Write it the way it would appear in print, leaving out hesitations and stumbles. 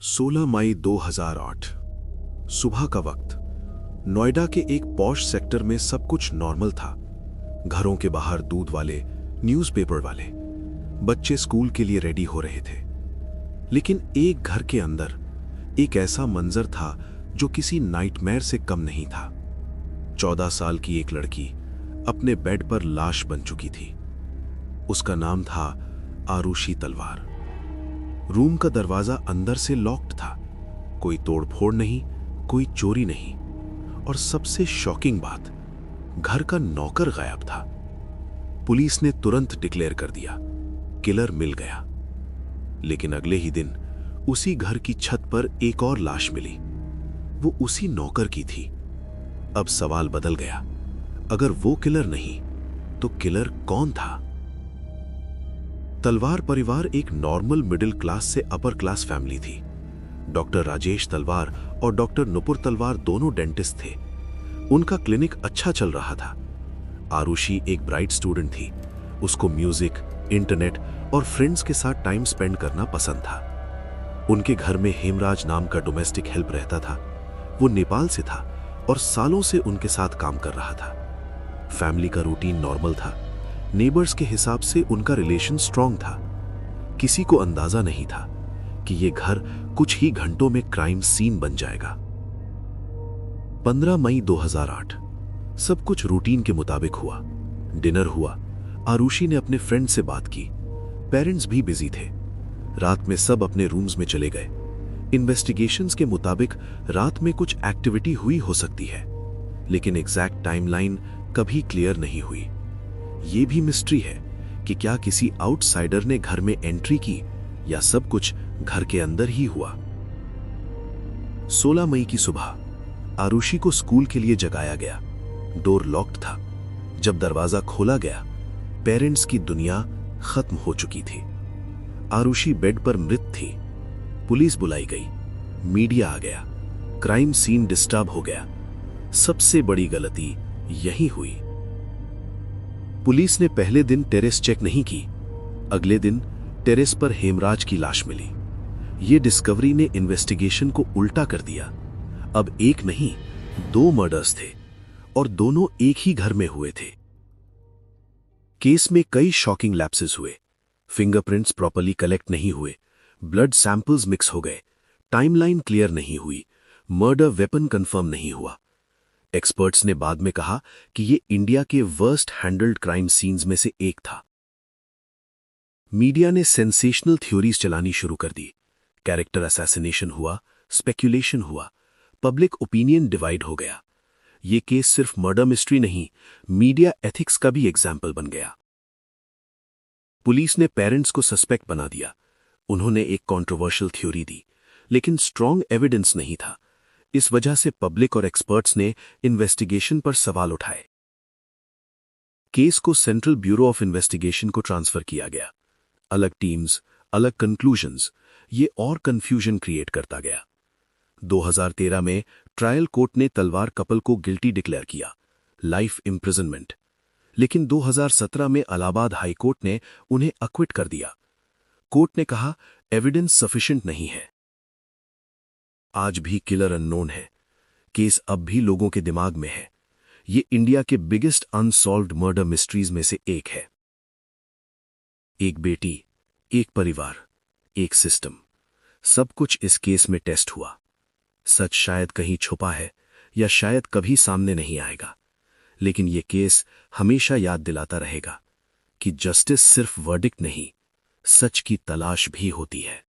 16 मई 2008 सुबह का वक्त। नोएडा के एक पॉश सेक्टर में सब कुछ नॉर्मल था। घरों के बाहर दूध वाले, न्यूज़पेपर वाले, बच्चे स्कूल के लिए रेडी हो रहे थे। लेकिन एक घर के अंदर एक ऐसा मंजर था जो किसी नाइटमेयर से कम नहीं था। 14 साल की एक लड़की अपने बेड पर लाश बन चुकी थी। उसका नाम था आरुषि तलवार। रूम का दरवाजा अंदर से लॉक्ड था। कोई तोड़फोड़ नहीं, कोई चोरी नहीं, और सबसे शॉकिंग बात, घर का नौकर गायब था। पुलिस ने तुरंत डिक्लेयर कर दिया, किलर मिल गया। लेकिन अगले ही दिन उसी घर की छत पर एक और लाश मिली। वो उसी नौकर की थी। अब सवाल बदल गया, अगर वो किलर नहीं तो किलर कौन था? तलवार परिवार एक नॉर्मल मिडिल क्लास से अपर क्लास फैमिली थी। डॉक्टर राजेश तलवार और डॉक्टर नुपुर तलवार दोनों डेंटिस्ट थे। उनका क्लिनिक अच्छा चल रहा था। आरुषि एक ब्राइट स्टूडेंट थी। उसको म्यूजिक, इंटरनेट और फ्रेंड्स के साथ टाइम स्पेंड करना पसंद था। उनके घर में हेमराज नाम का डोमेस्टिक हेल्प रहता था। वो नेपाल से था और सालों से उनके साथ काम कर रहा था। फैमिली का रूटीन नॉर्मल था। नेबर्स के हिसाब से उनका रिलेशन स्ट्रांग था। किसी को अंदाजा नहीं था कि ये घर कुछ ही घंटों में क्राइम सीन बन जाएगा। 15 मई 2008 सब कुछ रूटीन के मुताबिक हुआ। डिनर हुआ। आरुषि ने अपने फ्रेंड से बात की। पेरेंट्स भी बिजी थे। रात में सब अपने रूम्स में चले गए। इन्वेस्टिगेशंस के मुताबिक रात में कुछ एक्टिविटी हुई हो सकती है, लेकिन एग्जैक्ट टाइमलाइन कभी क्लियर नहीं हुई। यह भी मिस्ट्री है कि क्या किसी आउटसाइडर ने घर में एंट्री की या सब कुछ घर के अंदर ही हुआ। 16 मई की सुबह आरुषि को स्कूल के लिए जगाया गया। डोर लॉक्ड था। जब दरवाजा खोला गया, पेरेंट्स की दुनिया खत्म हो चुकी थी। आरुषि बेड पर मृत थी। पुलिस बुलाई गई, मीडिया आ गया, क्राइम सीन डिस्टर्ब हो गया। सबसे बड़ी गलती यही हुई। पुलिस ने पहले दिन टेरेस चेक नहीं की। अगले दिन टेरेस पर हेमराज की लाश मिली। यह डिस्कवरी ने इन्वेस्टिगेशन को उल्टा कर दिया। अब एक नहीं, 2 मर्डर्स थे और दोनों एक ही घर में हुए थे। केस में कई शॉकिंग लैप्सेस हुए। फिंगरप्रिंट्स प्रॉपर्ली कलेक्ट नहीं हुए, ब्लड सैंपल्स मिक्स हो गए, टाइमलाइन क्लियर नहीं हुई, मर्डर वेपन कंफर्म नहीं हुआ। एक्सपर्ट्स ने बाद में कहा कि यह इंडिया के वर्स्ट हैंडल्ड क्राइम सीन्स में से एक था। मीडिया ने सेंसेशनल थ्योरीज चलानी शुरू कर दी। कैरेक्टर असैसिनेशन हुआ, स्पेक्यूलेशन हुआ, पब्लिक ओपिनियन डिवाइड हो गया। यह केस सिर्फ मर्डर मिस्ट्री नहीं, मीडिया एथिक्स का भी एग्जाम्पल बन गया। पुलिस ने पेरेंट्स को सस्पेक्ट बना दिया। उन्होंने एक कंट्रोवर्शियल थ्योरी दी, लेकिन स्ट्रांग एविडेंस नहीं था। इस वजह से पब्लिक और एक्सपर्ट्स ने इन्वेस्टिगेशन पर सवाल उठाए। केस को सेंट्रल ब्यूरो ऑफ इन्वेस्टिगेशन को ट्रांसफर किया गया। अलग टीम्स, अलग कंक्लूजन्स, ये और कंफ्यूजन क्रिएट करता गया। 2013 में ट्रायल कोर्ट ने तलवार कपल को गिल्टी डिक्लेयर किया, लाइफ इम्प्रिजनमेंट। लेकिन 2017 में इलाहाबाद हाई कोर्ट ने उन्हें अक्विट कर दिया। कोर्ट ने कहा, एविडेंस सफिशिएंट नहीं है। आज भी किलर अननोन है। केस अब भी लोगों के दिमाग में है। ये इंडिया के बिगेस्ट अनसॉल्व्ड मर्डर मिस्ट्रीज में से एक है। एक बेटी, एक परिवार, एक सिस्टम, सब कुछ इस केस में टेस्ट हुआ। सच शायद कहीं छुपा है या शायद कभी सामने नहीं आएगा, लेकिन यह केस हमेशा याद दिलाता रहेगा कि जस्टिस सिर्फ वर्डिक्ट नहीं, सच की तलाश भी होती है।